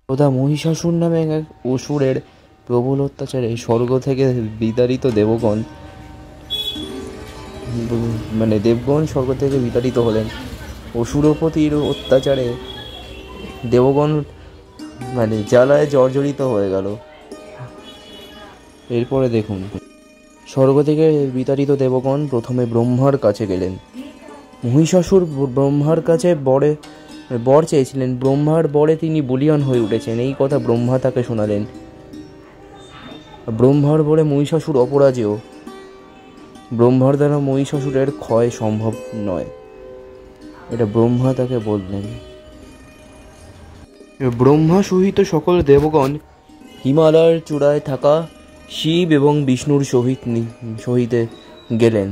তথা মহিষাসুর নামে এক অসুরের প্রবল অত্যাচারে স্বর্গ থেকে বিতাড়িত দেবগণ স্বর্গ থেকে বিতাড়িত হলেন। অসুরপতির অত্যাচারে দেবগণ জ্বালায় জর্জরিত হয়ে গেল। এরপরে দেখুন, স্বর্গ থেকে বিতাড়িত দেবগণ প্রথমে ব্রহ্মার কাছে গেলেন। মহিষাসুর ব্রহ্মার কাছে বর চেয়েছিলেন। ব্রহ্মার বরে তিনি বলীয়ান হয়ে উঠেছেন, এই কথা ব্রহ্মা তাকে শোনালেন। ব্রহ্মার বরে মহিষাসুর অপরাজেয়। ব্রহ্মার দ্বারা মহিষাসুরের ক্ষয় সম্ভব নয়, এটা ব্রহ্মা তাকে বললেন। ব্রহ্মা সহিত সকল দেবগণ হিমালয়ের চূড়ায় থাকা শিব এবং বিষ্ণুর সহিতে গেলেন।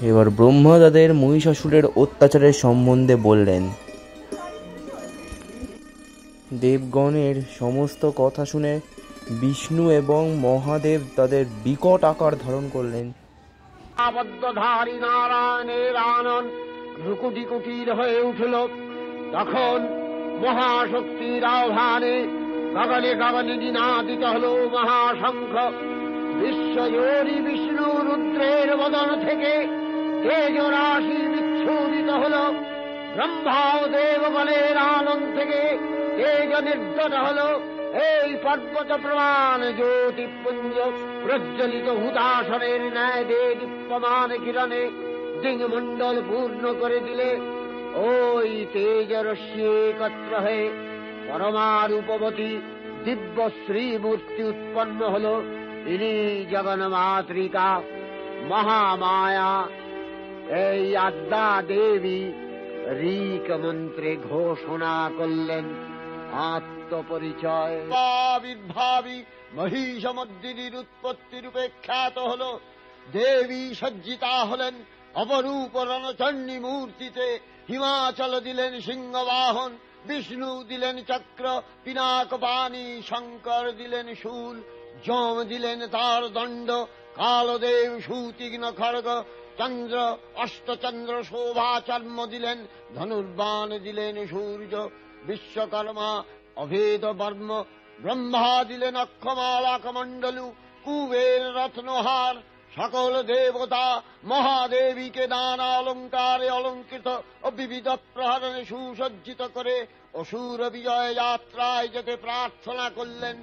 এবার ব্রহ্মা তাদের মহিষাসুরের অত্যাচারের সম্বন্ধে বললেন। দেবগণের সমস্ত কথা শুনে বিষ্ণু এবং মহাদেব তাদের বিকট আকার ধারণ করলেন। আবদ্ধধারী নারায়ণের আনন্দ রুকুটি কুটির হয়ে উঠল। তখন মহাশক্তির আহ্বানে গগনে গগনে নিনাদিত হল মহাশঙ্খ। বিশ্বজোরী বিষ্ণু রুদ্রের বদন থেকে তেজরাশি বিচ্ছুরিত হল। ব্রহ্মা ও দেবগণের আনন্দ থেকে তেজ নির্গত হল। এই পর্বত প্রমাণ জ্যোতিপুঞ্জ প্রজ্বলিত হুতাশনের ন্যায় দীপ্যমান কিরণে দিংমণ্ডল পূর্ণ করে দিলে। ওই তেজরশ্মি একত্র হয়ে পরমারূপবতী দিব্য শ্রীমূর্তি উৎপন্ন হল। ইনি জগন্মাতৃকা মহামায়া। এই আদ্যা দেবী ঋক মন্ত্রে ঘোষণা করলেন আত্মপরিচয়। আবির্ভাবী মহিষমর্দিনীর উৎপত্তি রূপে খ্যাত হল। দেবী সজ্জিতা হলেন অপরূপ রণচণ্ডী মূর্তিতে। হিমাচল দিলেন সিংহবাহন, বিষ্ণু দিলেন চক্র পিনাক পানি, শঙ্কর দিলেন শূল, যম দিলেন তার দণ্ড, কালদেব সুতীক্ষ্ণ খড়গ, চন্দ্র অষ্টচন্দ্র শোভাচর্ম দিলেন, ধনুর্বাণ দিলেন সূর্য, বিশ্বকর্মা অভেদ বর্ম, ব্রহ্মা দিলেন অক্ষমালা কমণ্ডলু, কুবের রত্নহার। সকল দেবতা মহাদেবীকে নানা অলঙ্কারে অলঙ্কৃত ও বিবিধ প্রহরণে সুসজ্জিত করে অসুর বিজয় যাত্রায় যেতে প্রার্থনা করলেন।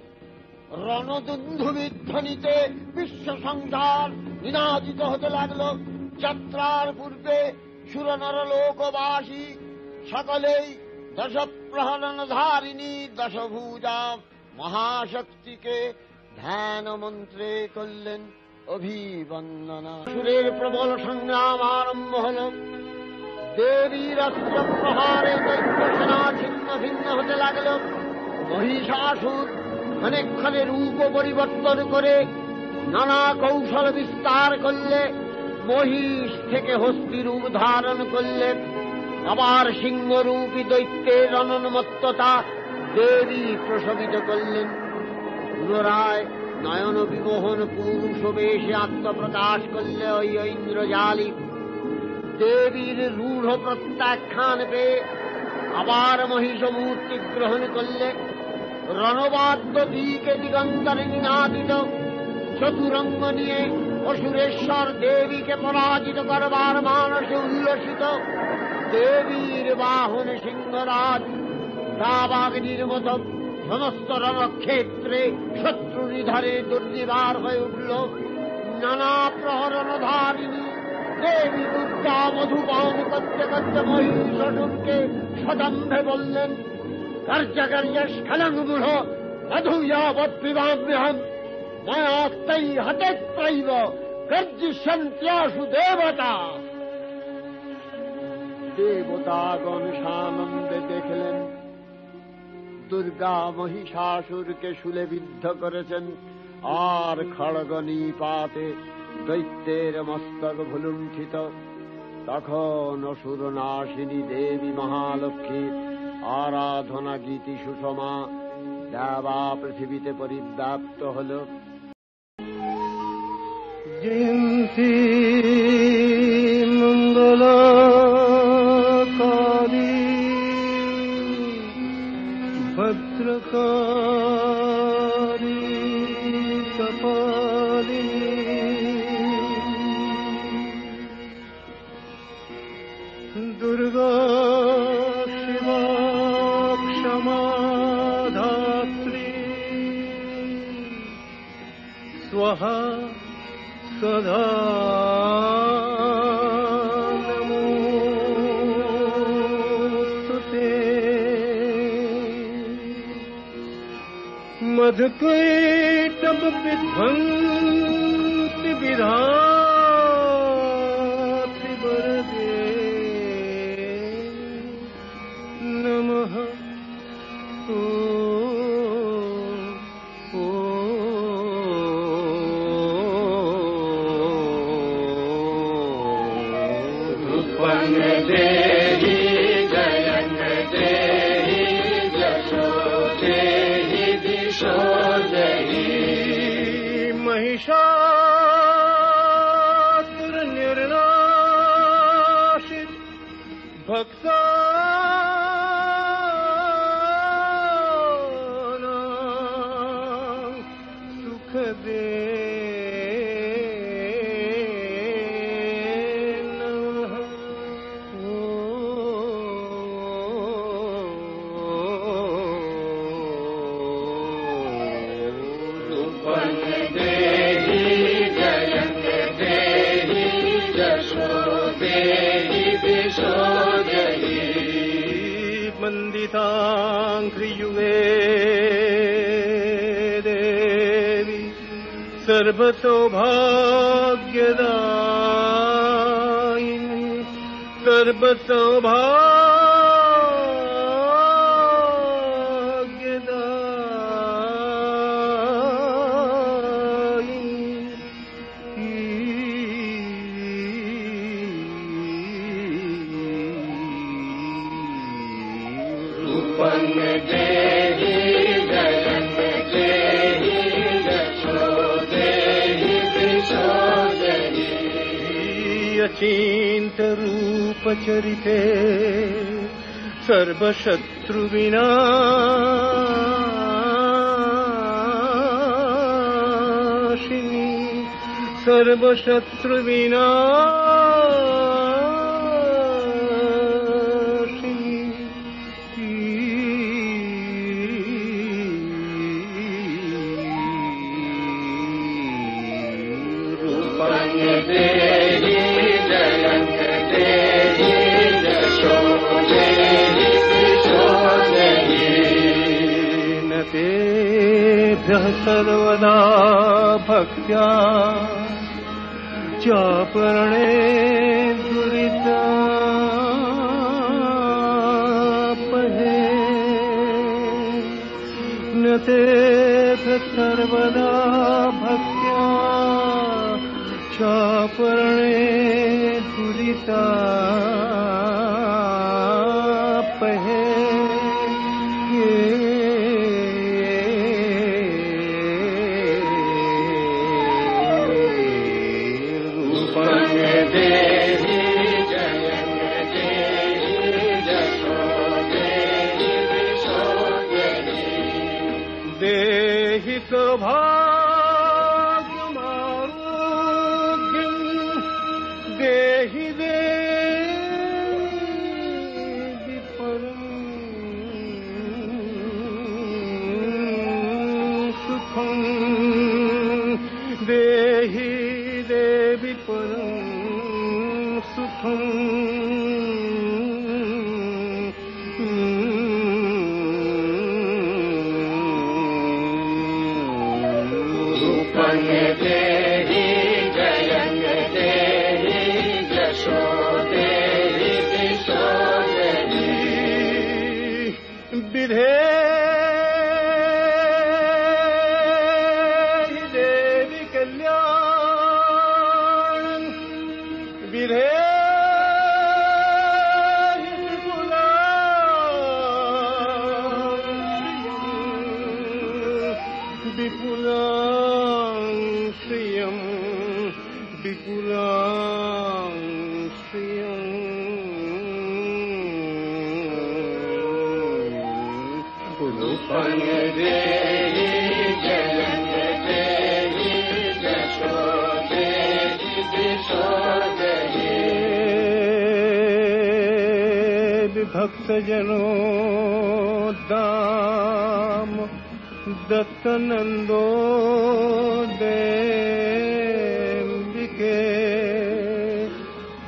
রণদুন্ধুবিধ্বনিতে বিশ্ব সংসার নিনাদিত হতে লাগল। যাত্রার পূর্বে সুরনর লোকবাসী সকলেই দশ প্রহরণ ধারিণী দশভুজা মহাশক্তিকে ধ্যান মন্ত্রে করলেন অভিবন্দনা। সুরের প্রবল সংগ্রাম আরম্ভ হল। দেবীর অস্ত্র প্রহারে দৈত্যসেনা ছিন্ন ভিন্ন হতে লাগল। মহিষাসুর ক্ষণে রূপ পরিবর্তন করে নানা কৌশল বিস্তার করলে। মহিষ থেকে হস্তি রূপ ধারণ করলে। আবার সিংহরূপী দৈত্যের অনন্মত্ততা দেবী প্রশমিত করলেন। পুনরায় নয়ন বিমোহন পুরুষ বেশে আত্মপ্রকাশ করলে ওই ইন্দ্রজালী। দেবীর রূঢ় প্রত্যাখ্যান পেয়ে আবার মহিষ মূর্তি গ্রহণ করলে। রণবাদ্য দিকে দিগন্তরে নিনাদিত। চতুরঙ্গ নিয়ে অসুরেশ্বর দেবীকে পরাজিত করবার মানসে উল্লসিত। দেবীর বাহন সিংহরাজ দাবাগ্নির মত সমস্ত রণক্ষেত্রে শত্রু নিধারে দুর্নিবার হয়ে উঠল। নানা প্রহরণ ধারিণী দেবী দুর্গা মধুপান করতে করতে মহিষাসুরকে সদম্ভে বললেন, কার্যকার্য স্খলনমূঢ় মধুয়াবৎপিবাম্যহম মায়াক্তৈ হতেত্রৈব গর্জিষ্যন্ত্যাসু দেবতা। দেবতাগণ সানন্দে দেখলেন দুর্গা মহিষাসুরকে শূলে বিদ্ধ করেছেন, আর খড়গ নিপাতে দৈত্যের মস্তক ভুলুণ্ঠিত। তখন অসুর নাশিনী দেবী মহালক্ষ্মী আরাধনা গীতি সুষমা দেবা পৃথিবীতে পরিব্যাপ্ত হল। জয়ন্তী মঙ্গলকালী ভদ্র सहस्रकारी कपालिनी दुर्गा शिवा क्षमा धात्री स्वाहा सदा मधुकैटभ विध्वंसि विधात्रि वरदे नमः ॐ रूपं देहि जयं देहि यशो देहि दिशो देहि महिषासुर निर्नाशित भक्तानां सुख दे वन्दिताङ्घ्रियुगे देवी सर्वसौभाग्यदायिनी अचिन्त रूप चरिते सर्वशत्रुविनाशिनी तेभ्यः सर्वदा भक्त्या चापरणे दुरितापहे न तेभ्यः सर्वदा भक्त्या चापरणे दुरितापहे देहि सौभाग्यमारोग्यं देहि देहि परं सुखं देहि देवि परं सुखं देहि जयं देहि यशो देहि दिशो देहि विधेहि देवि कल्याणं विधेहि विपुलां श्रियं विपुलां श्रियं रूपं देहि जयं देहि जशो देहि दिशो देहि विभक्त जनों दाम दत्त नंदो देविके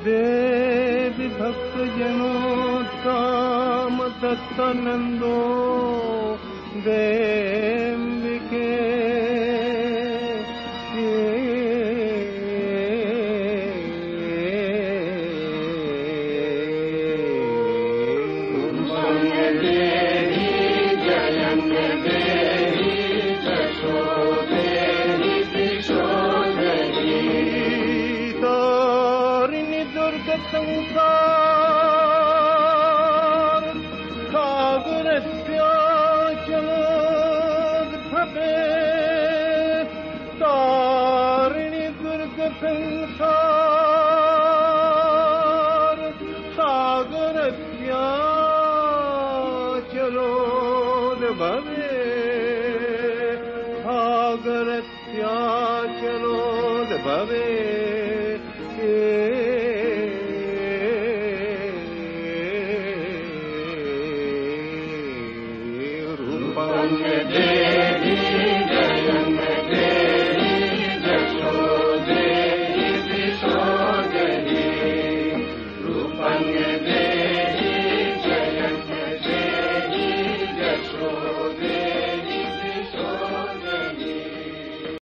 देवी भक्त जनों दाम दत्त नंदो देविके संसार सागरस्याचलोद्भवे तारिणि दुर्ग संसार सागरस्याचलोद्भवे सागरस्याचलोद्भवे